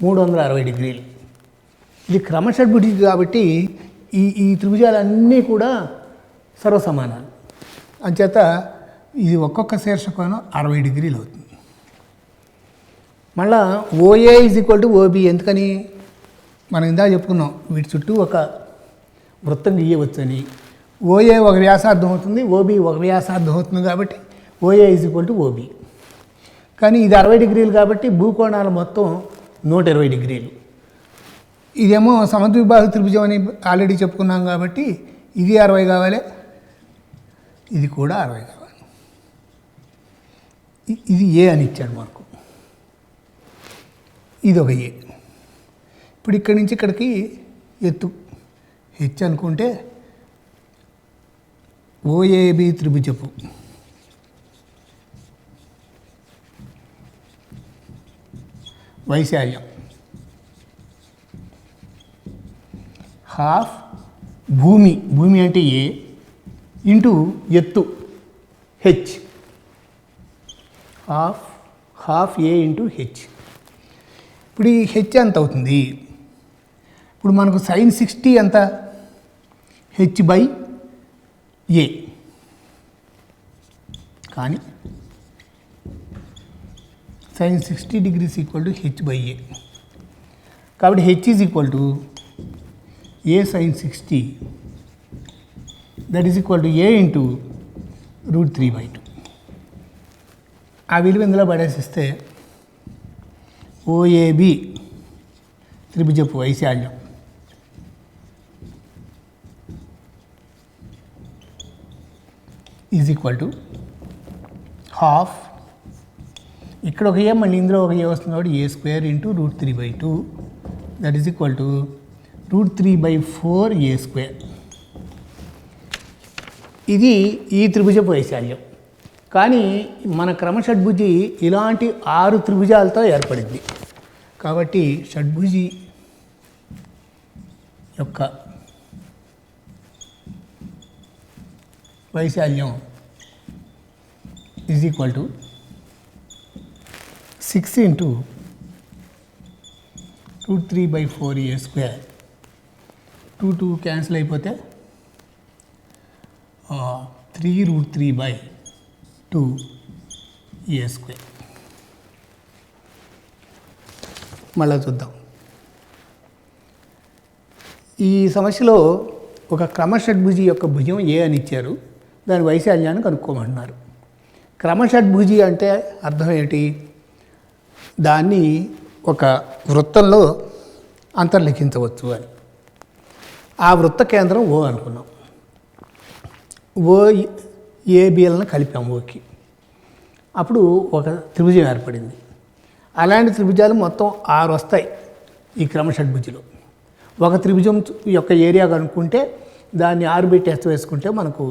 [SPEAKER 1] 360 డిగ్రీలు. ఇది క్రమషడ్భుజి కాబట్టి ఈ త్రిభుజాలన్నీ కూడా సర్వసమానాలు. అంచేత ఇది ఒక్కొక్క శీర్షకోణం 60 డిగ్రీలు అవుతుంది. మళ్ళా ఓఏ = ఓబి. ఎందుకని మనం ఇందాక చెప్పుకున్నాం, వీటి చుట్టూ ఒక వృత్తం గీయవచ్చని. ఓఏ ఒక వ్యాసార్థం అవుతుంది, ఓబి ఒక వ్యాసార్థం అవుతుంది కాబట్టి ఓఏ = ఓబి. కానీ ఇది 60 డిగ్రీలు కాబట్టి భూకోణాలు మొత్తం 120 డిగ్రీలు. ఇదేమో సమద్విబాహు త్రిభుజం అని ఆల్రెడీ చెప్పుకున్నాం కాబట్టి ఇది 60 కావాలి, ఇది కూడా 60 కావాలి. ఇది ఏ అని ఇచ్చాడు మనకు. ఇది ఒక ఏ. ఇప్పుడు ఇక్కడి నుంచి ఇక్కడికి ఎత్తు హెచ్ అనుకుంటే ఓఏబి త్రిభుజపు వైశాల్యం హాఫ్ భూమి అంటే ఏ ఇంటూ ఎత్తు హెచ్. హాఫ్ ఏ ఇంటూ హెచ్. ఇప్పుడు ఈ హెచ్ ఎంత అవుతుంది? ఇప్పుడు మనకు sin 60 ఎంత? h/a. కానీ sin 60 degrees = h/a. కాబట్టి h = a sin 60, that is equal to a into √3/2. ఆ విలువ ఇందులో పడేసిస్తే ఓఏబి త్రిభుజపు వైశాల్యం = హాఫ్. ఇక్కడ ఒక ఏ, మళ్ళీ ఇందులో ఒక ఏ వస్తుంది కాబట్టి a² into √3/2, that is equal to √3/4 a². ఇది ఈ త్రిభుజపు వైశాల్యం. కానీ మన క్రమషడ్భుజి ఇలాంటి 6 త్రిభుజాలతో ఏర్పడింది కాబట్టి షడ్భుజి యొక్క వైశాల్యం = 6 ఇంటూ √3/4 a². 2 క్యాన్సిల్ అయిపోతే 3√3/2 a². మళ్ళీ చూద్దాం. ఈ సమస్యలో ఒక క్రమషడ్భుజి యొక్క భుజం ఏ అని ఇచ్చారు, దాని వైశాల్యాన్ని కనుక్కోమంటున్నారు. క్రమషడ్భుజి అంటే అర్థం ఏంటి? దాన్ని ఒక వృత్తంలో అంతర్లిఖించవచ్చు అని. ఆ వృత్త కేంద్రం ఓ అనుకున్నాం. ఓ ఏబిఎల్ని కలిపాము ఓకి. అప్పుడు ఒక త్రిభుజం ఏర్పడింది. అలాంటి త్రిభుజాలు మొత్తం 6 వస్తాయి ఈ క్రమషడ్భుజిలో. ఒక త్రిభుజం యొక్క ఏరియా కనుక్కుంటే దాన్ని 6 పెట్టి వేసుకుంటే మనకు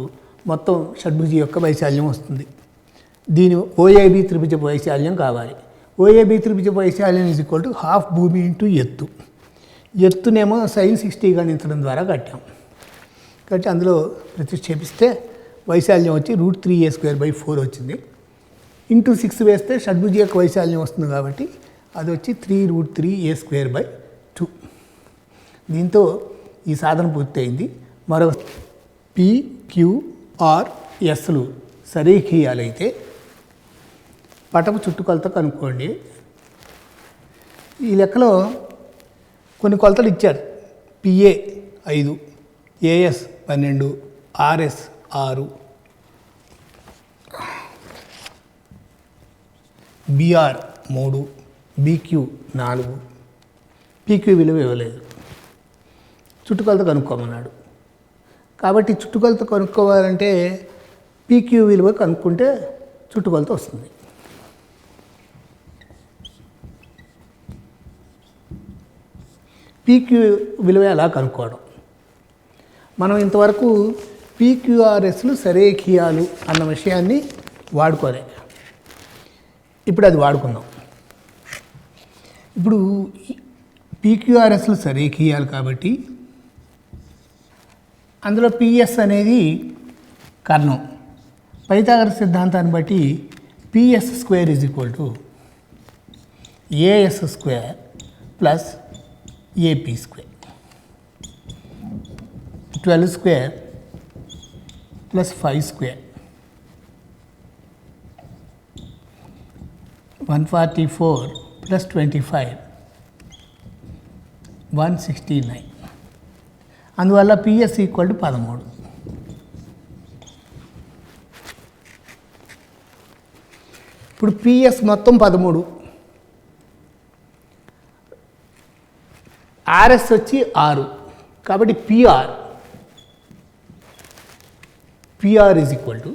[SPEAKER 1] మొత్తం షడ్భుజి యొక్క వైశాల్యం వస్తుంది. దీని ఓఏబి త్రిభుజపు వైశాల్యం కావాలి. ఓఏబి త్రిభుజపు వైశాల్యం = హాఫ్ భూమి ఇంటూ ఎత్తు. ఎత్తునేమో sin 60 గణించడం ద్వారా కట్టాం. కాబట్టి అందులో ప్రతిక్షేపిస్తే వైశాల్యం వచ్చి √3a²/4 వచ్చింది. ఇంటూ 6 వేస్తే షడ్భుజి యొక్క వైశాల్యం వస్తుంది కాబట్టి అది వచ్చి 3√3a²/2. దీంతో ఈ సాధన పూర్తయింది. మరో PQRSలు సరేఖీయాలైతే పటపు చుట్టుకొలత కనుక్కోండి. ఈ లెక్కలో కొన్ని కొలతలు ఇచ్చారు. PA 5, AS 12, RS 6, BR 3, BQ 4, PQ విలువ ఇవ్వలేదు. చుట్టుకొలత కనుక్కోమన్నాడు. కాబట్టి చుట్టుకొలత కనుక్కోవాలంటే PQ విలువ కనుక్కుంటే చుట్టుకొలత వస్తుంది. PQ విలువ ఎలా కనుక్కోవడం? మనం ఇంతవరకు PQRSలు సరేఖీయాలు అన్న విషయాన్ని వాడుకోలే. ఇప్పుడు అది వాడుకుందాం. ఇప్పుడు పీక్యూఆర్ఎస్లు సరేఖీయాలి కాబట్టి అందులో పిఎస్ అనేది కర్ణం. పైథాగరస్ సిద్ధాంతాన్ని బట్టి PS square is equal to AS square plus AP square. 12 square plus 5 square 144 plus 25 169. అందువల్ల పిఎస్ ఈక్వల్ టు 13. ఇప్పుడు పిఎస్ మొత్తం 13, ఆర్ఎస్ వచ్చి 6, కాబట్టి PR is equal to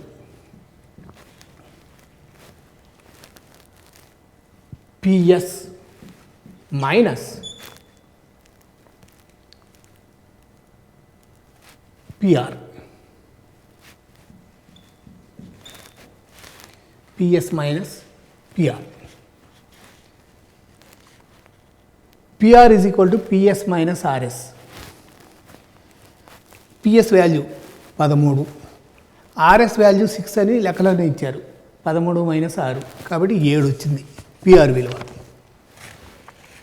[SPEAKER 1] PS minus PR. PS minus PR. PR is equal to PS minus RS. PS value 13, RS value 6 అని లెక్కలోనే ఇచ్చారు. 13 minus 6 కాబట్టి 7 వచ్చింది PR విలువ.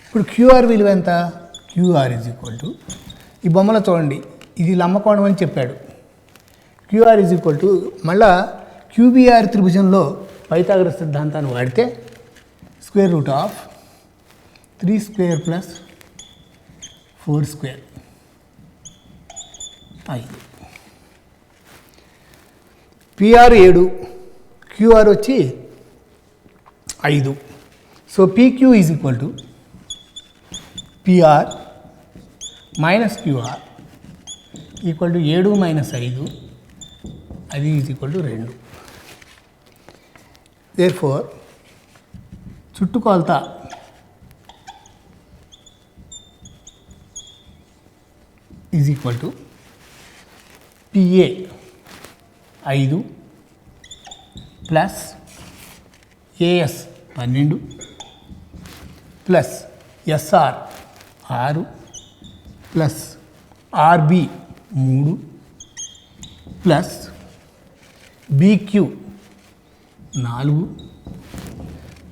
[SPEAKER 1] ఇప్పుడు క్యూఆర్ విలువ ఎంత? క్యూఆర్ ఈజ్ ఈక్వల్ టు, ఈ బొమ్మలో చూడండి, ఇది లంబకోణం అని చెప్పాడు. క్యూఆర్ ఈజ్ ఈక్వల్ టు, మళ్ళా క్యూబీఆర్ త్రిభుజంలో పైథాగరస్ సిద్ధాంతాన్ని వాడితే square root of 3 square plus 4 square 5. PR 7, QR వచ్చి 5. So PQ is equal to PR minus QR equal to 7 minus 5, అది ఈజ్ ఈక్వల్ టు 2. దేర్ఫోర్ చుట్టుకొలత is equal to PA 5 plus AS 12 plus SR 6 plus RB 3 plus BQ 4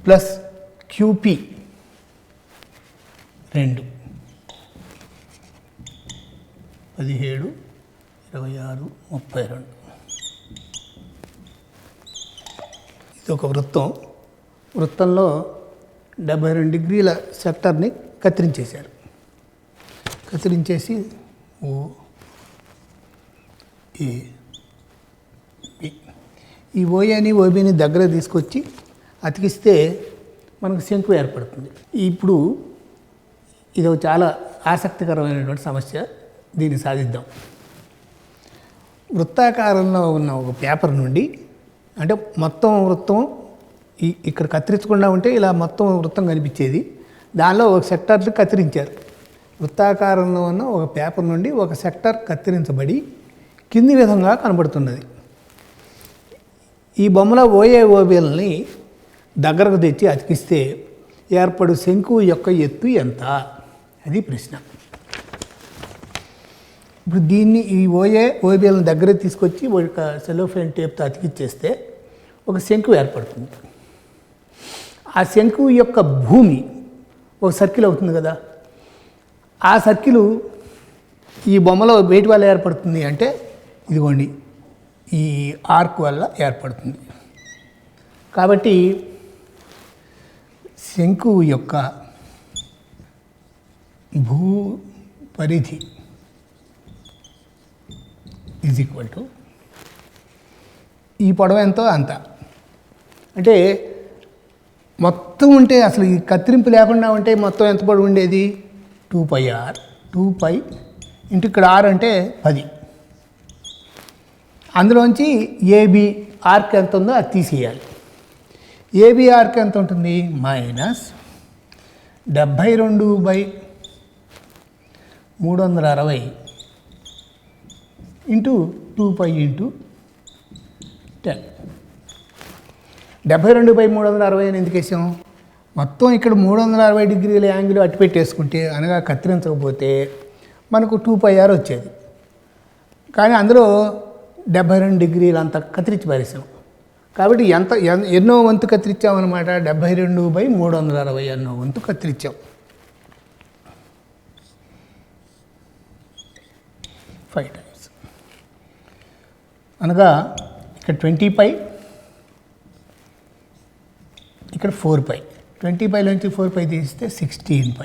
[SPEAKER 1] plus QP 2. 17, 26, 32. ఇది ఒక వృత్తం. వృత్తంలో 72 డిగ్రీల సెక్టర్ని కత్తిరించేశారు. కత్తిరించేసి ఓ A B, ఈ ఓఏని ఓబీని దగ్గర తీసుకొచ్చి అతికిస్తే మనకు శంకు ఏర్పడుతుంది. ఇప్పుడు ఇది చాలా ఆసక్తికరమైనటువంటి సమస్య. దీన్ని సాధిద్దాం. వృత్తాకారంలో ఉన్న ఒక పేపర్ నుండి, అంటే మొత్తం వృత్తం ఇక్కడ కత్తిరించకుండా ఉంటే ఇలా మొత్తం వృత్తం కనిపించేది, దానిలో ఒక సెక్టార్ని కత్తిరించారు. వృత్తాకారంలో ఉన్న ఒక పేపర్ నుండి ఒక సెక్టార్ కత్తిరించబడి కింది విధంగా కనబడుతున్నది. ఈ బొమ్మలో ఓఏ ఓబీలని దగ్గరకు తెచ్చి అతికిస్తే ఏర్పడు శంకువు యొక్క ఎత్తు ఎంత? అది ప్రశ్న. ఇప్పుడు దీన్ని ఈ ఓబీలను దగ్గర తీసుకొచ్చి ఒక సెలోఫేన్ టేప్తో అతికిచ్చేస్తే ఒక శంకువు ఏర్పడుతుంది. ఆ శంకువు యొక్క భూమి ఒక సర్కిల్ అవుతుంది కదా. ఆ సర్కిల్ ఈ బొమ్మలో వేటి వల్ల ఏర్పడుతుంది అంటే, ఇదిగోండి ఈ ఆర్క్ వల్ల ఏర్పడుతుంది. కాబట్టి శంకువు యొక్క భూ పరిధి ఈజ్ ఈక్వల్ టు ఈ పొడవు ఎంతో అంత. అంటే మొత్తం ఉంటే అసలు ఈ కత్తిరింపు లేకుండా ఉంటే మొత్తం ఎంత పొడవు ఉండేది? 2πr. 2π ఇంటూ ఇక్కడ r అంటే 10. అందులోంచి ఏబి ఆర్క్ ఎంత ఉందో అది తీసేయాలి. ఏబి ఆర్క్ ఎంత ఉంటుంది? Minus 72/360 into 2π into 10. 72/360 అని ఎందుకు వేసాం? మొత్తం ఇక్కడ 360 డిగ్రీల యాంగిల్ అటు పెట్టేసుకుంటే అనగా కత్తిరించకపోతే మనకు 2πr వచ్చేది. కానీ అందులో 72 డిగ్రీలు అంత కత్తిరించి పారేసాం. కాబట్టి ఎన్నో వంతు కత్తిరించామన్నమాట. 72/360 ఎన్నో వంతు కత్తిరించాం. 5 times అనగా ఇక్కడ 20π, ఇక్కడ 4π. 20π నుంచి 4π తీస్తే 16π.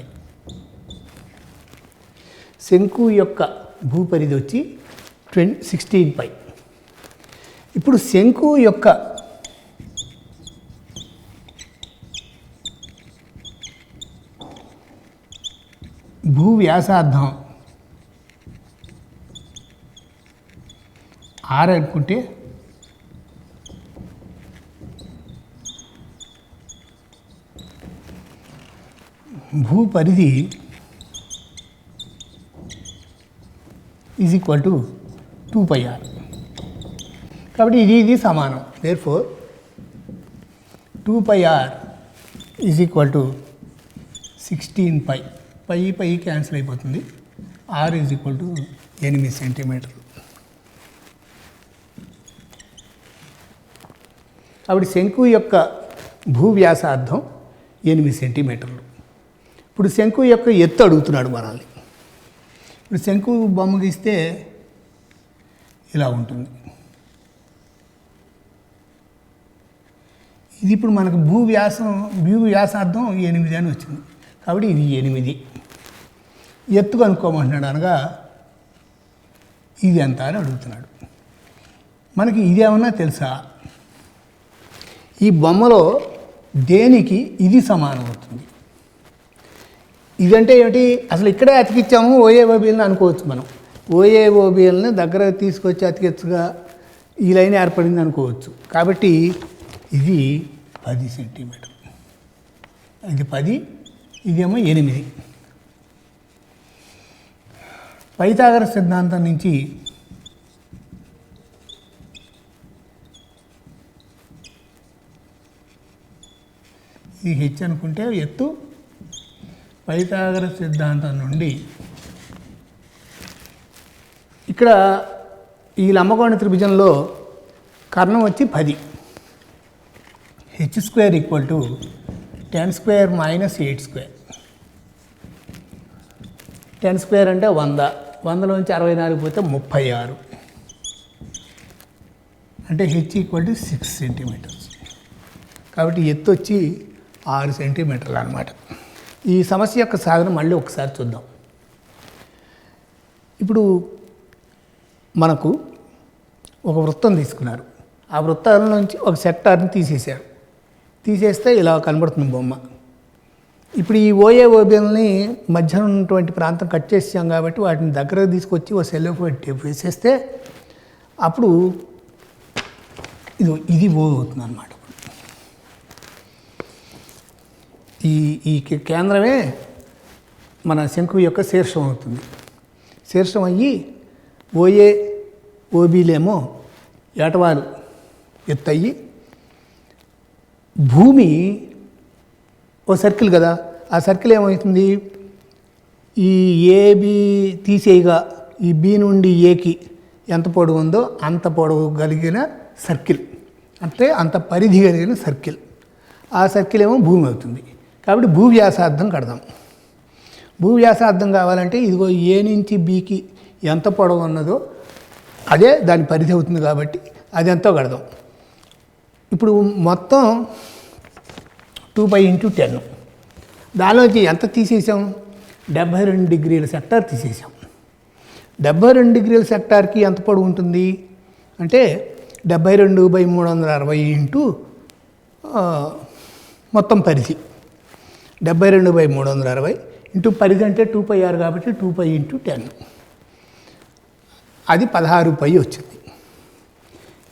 [SPEAKER 1] శంకు యొక్క భూపరిధి వచ్చి 16π. ఇప్పుడు శంకు యొక్క భూ వ్యాసార్థం r అనుకుంటే భూపరిధి ఈజ్ ఈక్వల్ టు 2πr. కాబట్టి ఇది సమానం. Therefore 2πr is equal to 16π. Pi cancel అయిపోతుంది. r ఈజ్ ఈక్వల్ టు 8 సెంటీమీటర్లు. కాబట్టి శంకు యొక్క భూ వ్యాసార్థం 8 సెంటీమీటర్లు. ఇప్పుడు శంకు యొక్క ఎత్తు అడుగుతున్నాడు మనల్ని. ఇప్పుడు శంకు బొమ్మ గీస్తే ఇలా ఉంటుంది. ఇది ఇప్పుడు మనకు భూ వ్యాసార్థం 8 అని వచ్చింది. కాబట్టి ఇది 8. ఎత్తు కనుక్కోమంటున్నాడు. అనగా ఇది ఎంత అని అడుగుతున్నాడు. మనకి ఇదేమన్నా తెలుసా? ఈ బొమ్మలో దేనికి ఇది సమానం అవుతుంది? ఇదంటే ఏమిటి? అసలు ఇక్కడే అతికిచ్చాము ఓఏఓబిఎల్ని అనుకోవచ్చు మనం. ఓఏఓబిఎల్ని దగ్గర తీసుకొచ్చి అతికిచ్చగా ఈ లైన్ ఏర్పడింది అనుకోవచ్చు. కాబట్టి ఇది 10 సెంటీమీటర్లు. ఇది 10, ఇదేమో 8. పైథాగరస్ సిద్ధాంతం నుంచి ఇది హెచ్ అనుకుంటే ఎత్తు. పైథాగరస్ సిద్ధాంతం నుండి ఇక్కడ ఈ లంబకోణ త్రిభుజంలో కర్ణం వచ్చి 10. h² equal to 10² minus 8². 10² అంటే 100. 100లోంచి 64 పోతే 36. అంటే h ఈక్వల్ టు 6 సెంటీమీటర్స్. కాబట్టి ఎత్తు వచ్చి 6 సెంటీమీటర్లు అన్నమాట. ఈ సమస్య యొక్క సాధన మళ్ళీ ఒకసారి చూద్దాం. ఇప్పుడు మనకు ఒక వృత్తం తీసుకున్నారు. ఆ వృత్తాల నుంచి ఒక సెక్టార్ని తీసేశారు. తీసేస్తే ఇలా కనబడుతుంది బొమ్మ. ఇప్పుడు ఈ ఓఏఓబిఎల్ని మధ్యన ఉన్నటువంటి ప్రాంతం కట్ చేసాం కాబట్టి వాటిని దగ్గరకు తీసుకొచ్చి ఒక సెల్లోఫ్ టేప్ వేసేస్తే అప్పుడు ఇది ఓ అవుతుంది అన్నమాట. ఈ కేంద్రమే మన శంకు యొక్క శీర్షం అవుతుంది. శీర్షం అయ్యి ఓబీలేమో ఏటవాలు ఎత్తయ్యి భూమి ఓ సర్కిల్ కదా, ఆ సర్కిల్ ఏమవుతుంది? ఈ ఏబి తీసేయగా ఈ బి నుండి ఏకి ఎంత పొడవు ఉందో అంత పొడవు కలిగిన సర్కిల్, అంటే అంత పరిధి కలిగిన సర్కిల్. ఆ సర్కిల్ ఏమో భూమి అవుతుంది. కాబట్టి భూ వ్యాసార్థం కడదాం. భూ వ్యాసార్థం కావాలంటే ఇదిగో ఏ నుంచి బికి ఎంత పొడవు ఉన్నదో అదే దాని పరిధి అవుతుంది. కాబట్టి అది ఎంతో కడదాం. ఇప్పుడు మొత్తం 2π × 10. దానిలోంచి ఎంత తీసేసాం? 72 డిగ్రీల సెక్టార్ తీసేసాం. 72 డిగ్రీల సెక్టార్కి ఎంత పొడవు ఉంటుంది అంటే 72/360 మొత్తం పరిధి. 72/360 పరిధి అంటే 2πr కాబట్టి 2π × 10. అది 16π వచ్చింది.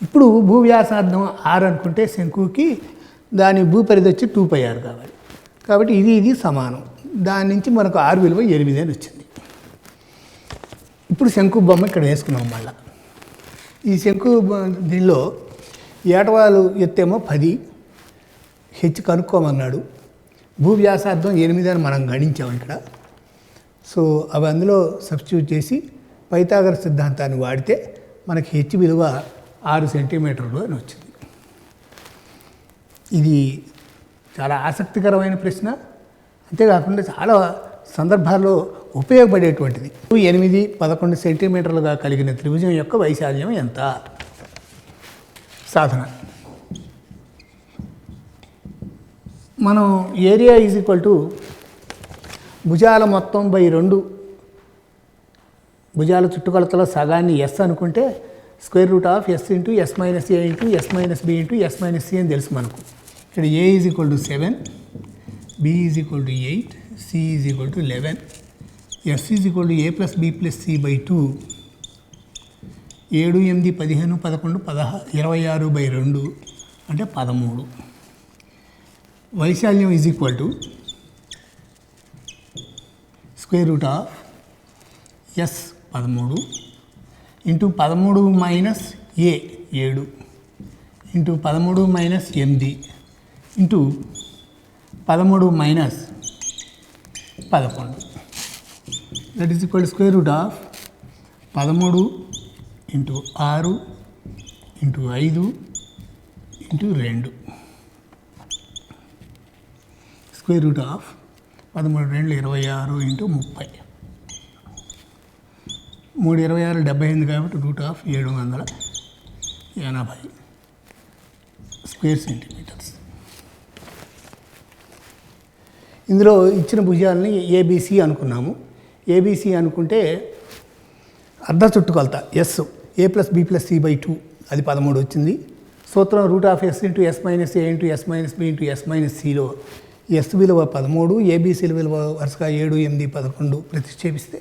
[SPEAKER 1] ఇప్పుడు భూ వ్యాసార్థం r అనుకుంటే శంకుకి దాని భూపరిధి వచ్చి 2πr కావాలి. కాబట్టి ఇది సమానం. దాని నుంచి మనకు r విలువ 8 అని వచ్చింది. ఇప్పుడు శంకు బొమ్మ ఇక్కడ వేసుకున్నాం. మళ్ళీ ఈ శంకు దీనిలో ఏటవాలు ఎత్తేమో 10, హెచ్ కనుక్కోమన్నాడు. భూ వ్యాసార్థం 8 అని మనం గణించాం ఇక్కడ. సో అవి అందులో సబ్స్టిట్యూట్ చేసి పైథాగరస్ సిద్ధాంతాన్ని వాడితే మనకి హెచ్ విలువ 6 సెంటీమీటర్లు అని వచ్చింది. ఇది చాలా ఆసక్తికరమైన ప్రశ్న, అంతేకాకుండా చాలా సందర్భాల్లో ఉపయోగపడేటువంటిది. 8, 11 సెంటీమీటర్లుగా కలిగిన త్రిభుజం యొక్క వైశాల్యం ఎంత? సాధన. మనం ఏరియా ఈజ్ ఈక్వల్ టు భుజాల మొత్తం బై 2, భుజాల చుట్టుకొలతలో సగాన్ని ఎస్ అనుకుంటే square root of S into S minus A into S minus B into S minus C అని తెలుసు మనకు. ఇక్కడ A is equal to 7, B is equal to 8, C is equal to 11, S is equal to A plus B plus C by 2, 7, 8, 15, 11, 26/2 అంటే 13. వైశాల్యం is equal to square root of S 13 into 13 minus A 7 into 13 minus 8 into 13 minus 11. That is equal to square root of 13 into 6 into 5 into 2 square root of 13 2 26 into 30. 3 26 78 కాబట్టి root of 780 square centimetres. ఇందులో ఇచ్చిన భుజాలని ABC అనుకున్నాము. ABC అనుకుంటే అర్ధ చుట్టుకొలత S A plus B plus C by 2 అది 13 వచ్చింది. సూత్రం root of S into S minus A into S minus B into S minus సిలో ఎస్ విలువ 13, ఏబిసి విలువ వరుసగా 7, 8, 11 ప్రతిక్షేపిస్తే